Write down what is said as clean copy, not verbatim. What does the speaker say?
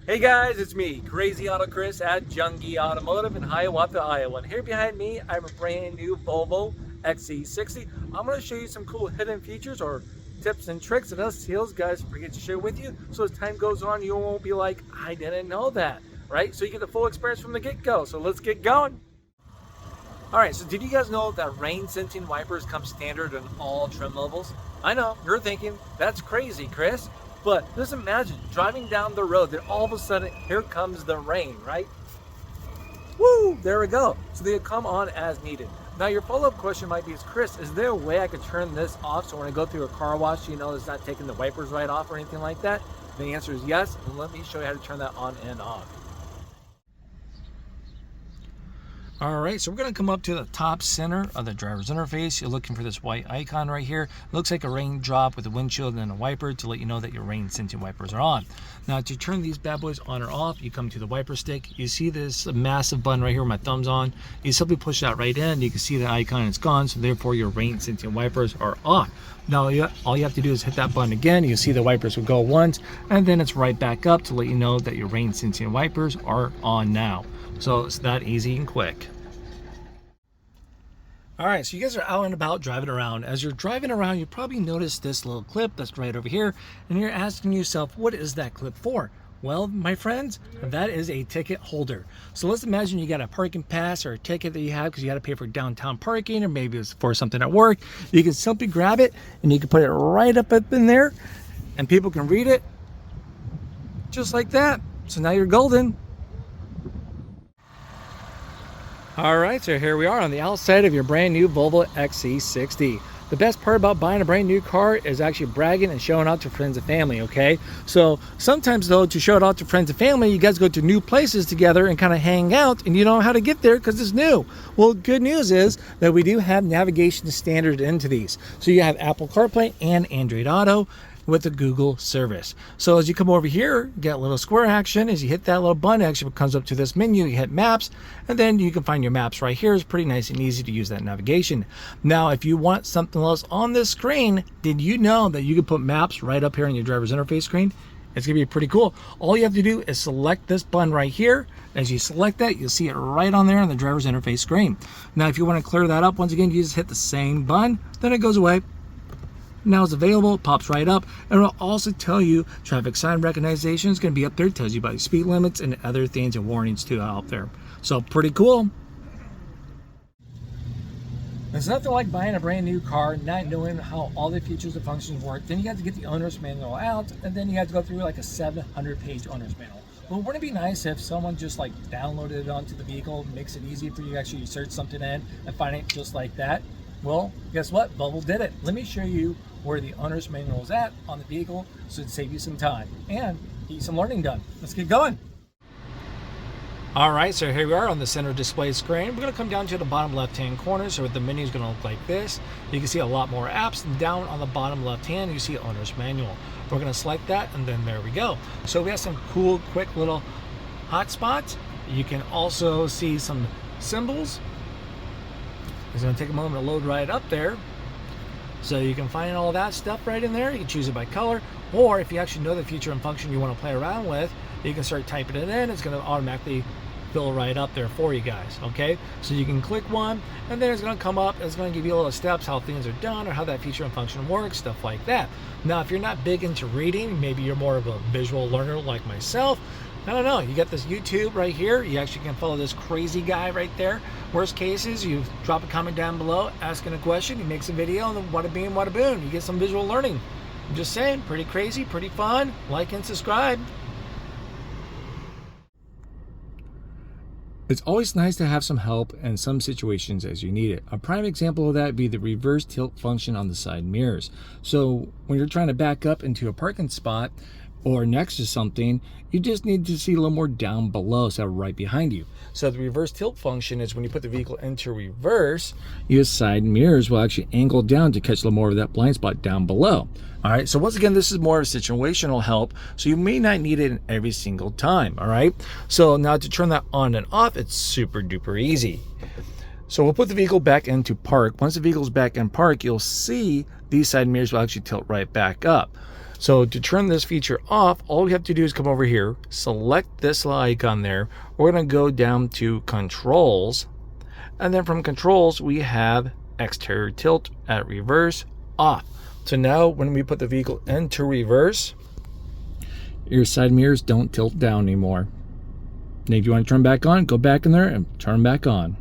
Hey guys, it's me, Crazy Auto Chris at Junge Automotive in Hiawatha, Iowa. And here behind me, I have a brand new Volvo XC60. I'm going to show you some cool hidden features or tips and tricks that us sales guys forget to share with you. So as time goes on, you won't be like, I didn't know that, right? So you get the full experience from the get-go. So let's get going. All right, so did you guys know that rain sensing wipers come standard in all trim levels? I know, you're thinking, that's crazy, Chris. But just imagine driving down the road, then all of a sudden, here comes the rain, right? Woo, there we go. So they come on as needed. Now your follow-up question might be, Chris, is there a way I could turn this off so when I go through a car wash, you know, it's not taking the wipers right off or anything like that? The answer is yes, and let me show you how to turn that on and off. All right, so we're gonna come up to the top center of the driver's interface. You're looking for this white icon right here. It looks like a raindrop with a windshield and a wiper to let you know that your rain sensing wipers are on. Now to turn these bad boys on or off, you come to the wiper stick. You see this massive button right here with my thumb's on. You simply push that right in. You can see the icon, it's gone. So therefore your rain sensing wipers are off. Now all you have to do is hit that button again. You see the wipers will go once and then it's right back up to let you know that your rain sensing wipers are on now. So it's that easy and quick. All right, so you guys are out and about driving around. As you're driving around, you probably noticed this little clip that's right over here, and you're asking yourself, what is that clip for? Well, my friends, that is a ticket holder. So let's imagine you got a parking pass or a ticket that you have because you got to pay for downtown parking, or maybe it's for something at work. You can simply grab it and you can put it right up in there, and people can read it just like that. So now you're golden. All right, so here we are on the outside of your brand new Volvo XC60. The best part about buying a brand new car is actually bragging and showing out to friends and family, okay? So sometimes though, to show it out to friends and family, you guys go to new places together and kind of hang out and you don't know how to get there because it's new. Well, good news is that we do have navigation standard into these. So you have Apple CarPlay and Android Auto with the Google service. So as you come over here, get a little square action. As you hit that little button, actually comes up to this menu, you hit maps, and then you can find your maps right here. It's pretty nice and easy to use that navigation. Now, if you want something else on this screen, did you know that you can put maps right up here on your driver's interface screen? It's gonna be pretty cool. All you have to do is select this button right here. As you select that, you'll see it right on there on the driver's interface screen. Now, if you want to clear that up, once again, you just hit the same button, then it goes away. Now it's available, it pops right up, and it'll also tell you traffic sign recognition is going to be up there. It tells you about speed limits and other things and warnings too out there. So pretty cool. It's nothing like buying a brand new car, not knowing how all the features and functions work. Then you have to get the owner's manual out, and then you have to go through like a 700-page owner's manual. Well, wouldn't it be nice if someone just like downloaded it onto the vehicle, makes it easy for you to actually search something in and find it just like that? Well, guess what? Volvo did it. Let me show you where the owner's manual is at on the vehicle so it'd save you some time and get you some learning done. Let's get going. All right, so here we are on the center display screen. We're gonna come down to the bottom left-hand corner. So the menu is gonna look like this. You can see a lot more apps. And down on the bottom left-hand, you see owner's manual. We're gonna select that and then there we go. So we have some cool, quick little hotspots. You can also see some symbols. It's going to take a moment to load right up there. So you can find all that stuff right in there. You can choose it by color, or if you actually know the feature and function you want to play around with, you can start typing it in. It's going to automatically fill right up there for you guys, okay? So you can click one, and then it's going to come up. It's going to give you little steps, how things are done, or how that feature and function works, stuff like that. Now, if you're not big into reading, maybe you're more of a visual learner like myself, I don't know, you got this YouTube right here. You actually can follow this crazy guy right there. Worst cases, you drop a comment down below, asking a question, he makes a video, and then wada bing, wada boom, you get some visual learning. I'm just saying, pretty crazy, pretty fun. Like and subscribe. It's always nice to have some help in some situations as you need it. A prime example of that would be the reverse tilt function on the side mirrors. So when you're trying to back up into a parking spot or next to something, you just need to see a little more down below, so right behind you. So the reverse tilt function is when you put the vehicle into reverse, your side mirrors will actually angle down to catch a little more of that blind spot down below. All right, so once again, this is more of a situational help, so you may not need it every single time, all right? So now to turn that on and off, it's super duper easy. So we'll put the vehicle back into park. Once the vehicle's back in park, you'll see these side mirrors will actually tilt right back up. So to turn this feature off, all we have to do is come over here, select this little icon there. We're going to go down to controls, and then from controls we have exterior tilt at reverse off. So now when we put the vehicle into reverse, your side mirrors don't tilt down anymore. And if you want to turn back on, go back in there and turn back on.